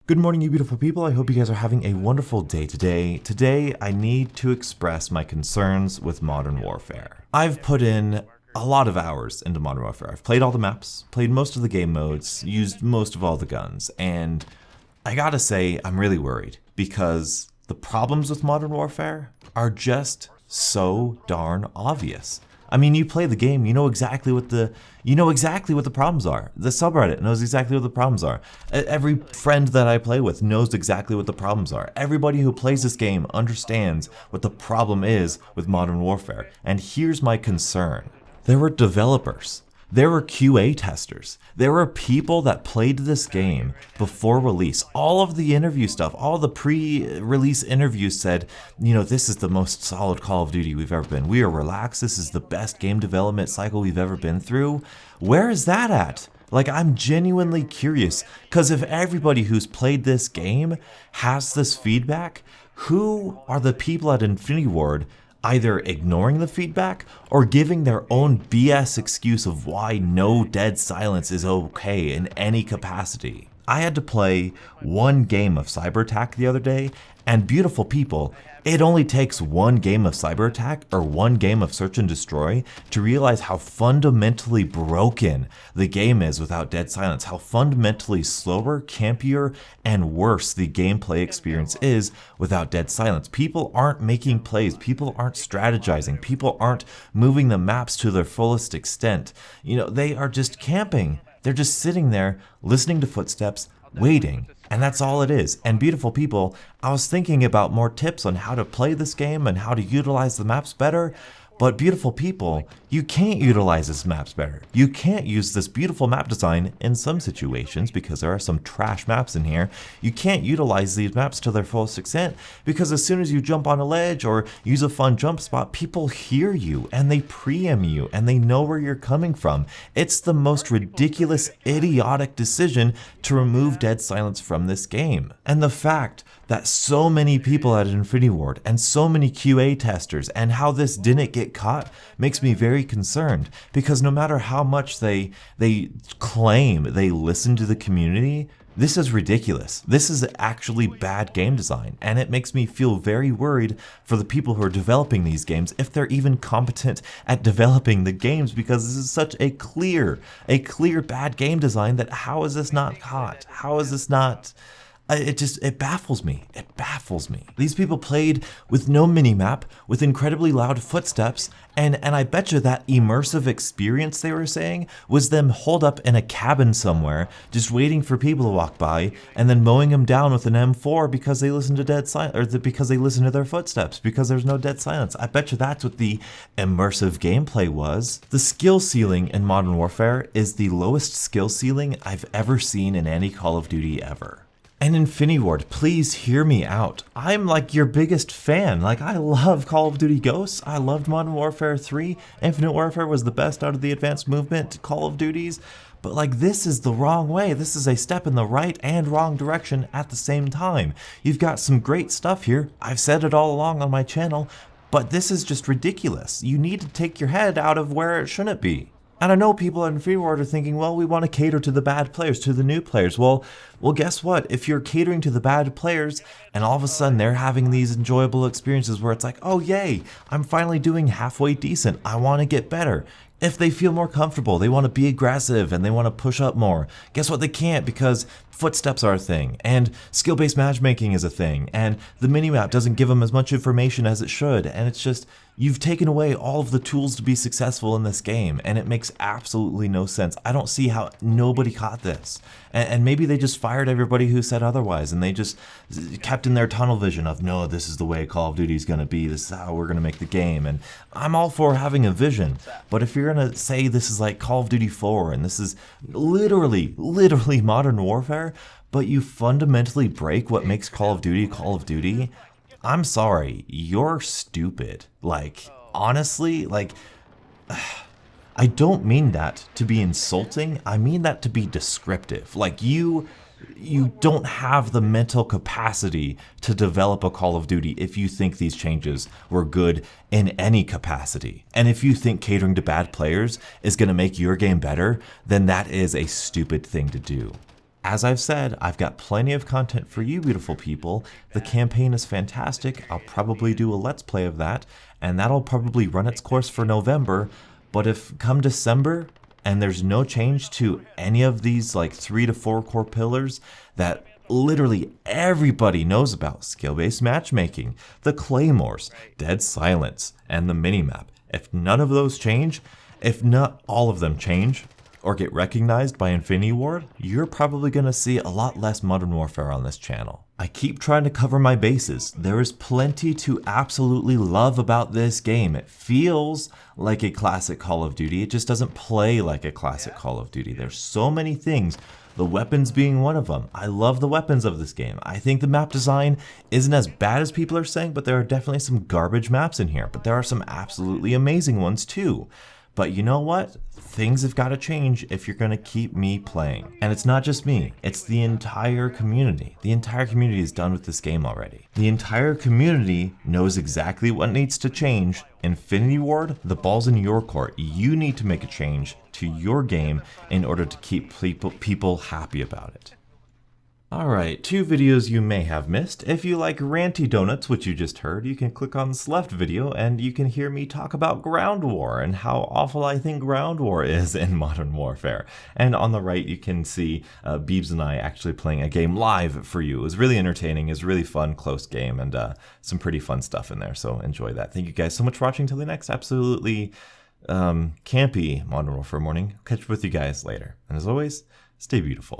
Good morning, you beautiful people. I hope you guys are having a wonderful day today. Today, I need to express my concerns with Modern Warfare. I've put in a lot of hours into Modern Warfare. I've played all the maps, played most of the game modes, used most of all the guns, and I gotta say, I'm really worried because the problems with Modern Warfare are just so darn obvious. I mean, you play the game, you know exactly what the problems are. The subreddit knows exactly what the problems are. Every friend that I play with knows exactly what the problems are. Everybody who plays this game understands what the problem is with Modern Warfare. And here's my concern. There were developers. There were QA testers. There were people that played this game before release. All of the interview stuff, all the pre-release interviews said, you know, this is the most solid Call of Duty we've ever been. We are relaxed. This is the best game development cycle we've ever been through. Where is that at? Like, I'm genuinely curious, because if everybody who's played this game has this feedback, who are the people at Infinity Ward either ignoring the feedback or giving their own BS excuse of why no dead silence is okay in any capacity? I had to play one game of cyber attack the other day, and beautiful people, it only takes one game of cyber attack or one game of search and destroy to realize how fundamentally broken the game is without dead silence, how fundamentally slower, campier, and worse the gameplay experience is without dead silence. People aren't making plays, people aren't strategizing, people aren't moving the maps to their fullest extent. You know, they are just camping. They're just sitting there, listening to footsteps, waiting, and that's all it is. And beautiful people, I was thinking about more tips on how to play this game and how to utilize the maps better, but beautiful people, you can't utilize this maps better. You can't use this beautiful map design in some situations because there are some trash maps in here. You can't utilize these maps to their fullest extent because as soon as you jump on a ledge or use a fun jump spot, people hear you and they preempt you and they know where you're coming from. It's the most ridiculous, idiotic decision to remove dead silence from this game. And the fact that so many people at Infinity Ward and so many QA testers and how this didn't get caught makes me very concerned, because no matter how much they claim they listen to the community, this is ridiculous. This is actually bad game design, and it makes me feel very worried for the people who are developing these games, if they're even competent at developing the games, because this is such a clear bad game design that how is this not caught? How is this not... It baffles me. It baffles me. These people played with no minimap, with incredibly loud footsteps, and I bet you that immersive experience they were saying was them holed up in a cabin somewhere, just waiting for people to walk by, and then mowing them down with an M4 because they listen to dead silence, or because they listen to their footsteps, because there's no dead silence. I bet you that's what the immersive gameplay was. The skill ceiling in Modern Warfare is the lowest skill ceiling I've ever seen in any Call of Duty ever. And Infinity Ward, please hear me out. I'm like your biggest fan. Like, I love Call of Duty Ghosts. I loved Modern Warfare 3. Infinite Warfare was the best out of the advanced movement Call of Duties. But like, this is the wrong way. This is a step in the right and wrong direction at the same time. You've got some great stuff here. I've said it all along on my channel, but this is just ridiculous. You need to take your head out of where it shouldn't be. And I know people at Infinity Ward are thinking, well, we want to cater to the bad players, to the new players. Well, guess what? If you're catering to the bad players and all of a sudden they're having these enjoyable experiences where it's like, oh, yay, I'm finally doing halfway decent. I want to get better. If they feel more comfortable, they want to be aggressive and they want to push up more. Guess what? They can't, because footsteps are a thing, and skill-based matchmaking is a thing, and the minimap doesn't give them as much information as it should, and it's just, you've taken away all of the tools to be successful in this game, and it makes absolutely no sense. I don't see how nobody caught this. And maybe they just fired everybody who said otherwise, and they just kept in their tunnel vision of, no, this is the way Call of Duty is going to be, this is how we're going to make the game. And I'm all for having a vision, but if you're going to say this is like Call of Duty 4, and this is literally Modern Warfare, but you fundamentally break what makes Call of Duty, I'm sorry, you're stupid. Like, honestly, like... I don't mean that to be insulting, I mean that to be descriptive. Like, you don't have the mental capacity to develop a Call of Duty if you think these changes were good in any capacity. And if you think catering to bad players is going to make your game better, then that is a stupid thing to do. as I've said, I've got plenty of content for you beautiful people. The campaign is fantastic. I'll probably do a Let's Play of that, and that'll probably run its course for November. But if come December, and there's no change to any of these like 3 to 4 core pillars that literally everybody knows about, skill-based matchmaking, the claymores, dead silence, and the minimap, if none of those change, if not all of them change, or get recognized by Infinity Ward, you're probably going to see a lot less Modern Warfare on this channel. I keep trying to cover my bases. There is plenty to absolutely love about this game. It feels like a classic Call of Duty. It just doesn't play like a classic Call of Duty. There's so many things, the weapons being one of them. I love the weapons of this game. I think the map design isn't as bad as people are saying, but there are definitely some garbage maps in here. But there are some absolutely amazing ones too. But you know what? Things have got to change if you're going to keep me playing. And it's not just me, it's the entire community. The entire community is done with this game already. The entire community knows exactly what needs to change. Infinity Ward, the ball's in your court. You need to make a change to your game in order to keep people happy about it. Alright, 2 videos you may have missed. If you like ranty donuts, which you just heard, you can click on this left video and you can hear me talk about ground war and how awful I think ground war is in Modern Warfare. And on the right you can see Beebs and I actually playing a game live for you. It was really entertaining, it was a really fun, close game, and some pretty fun stuff in there, so enjoy that. Thank you guys so much for watching. Till the next absolutely campy Modern Warfare morning. Catch up with you guys later. And as always, stay beautiful.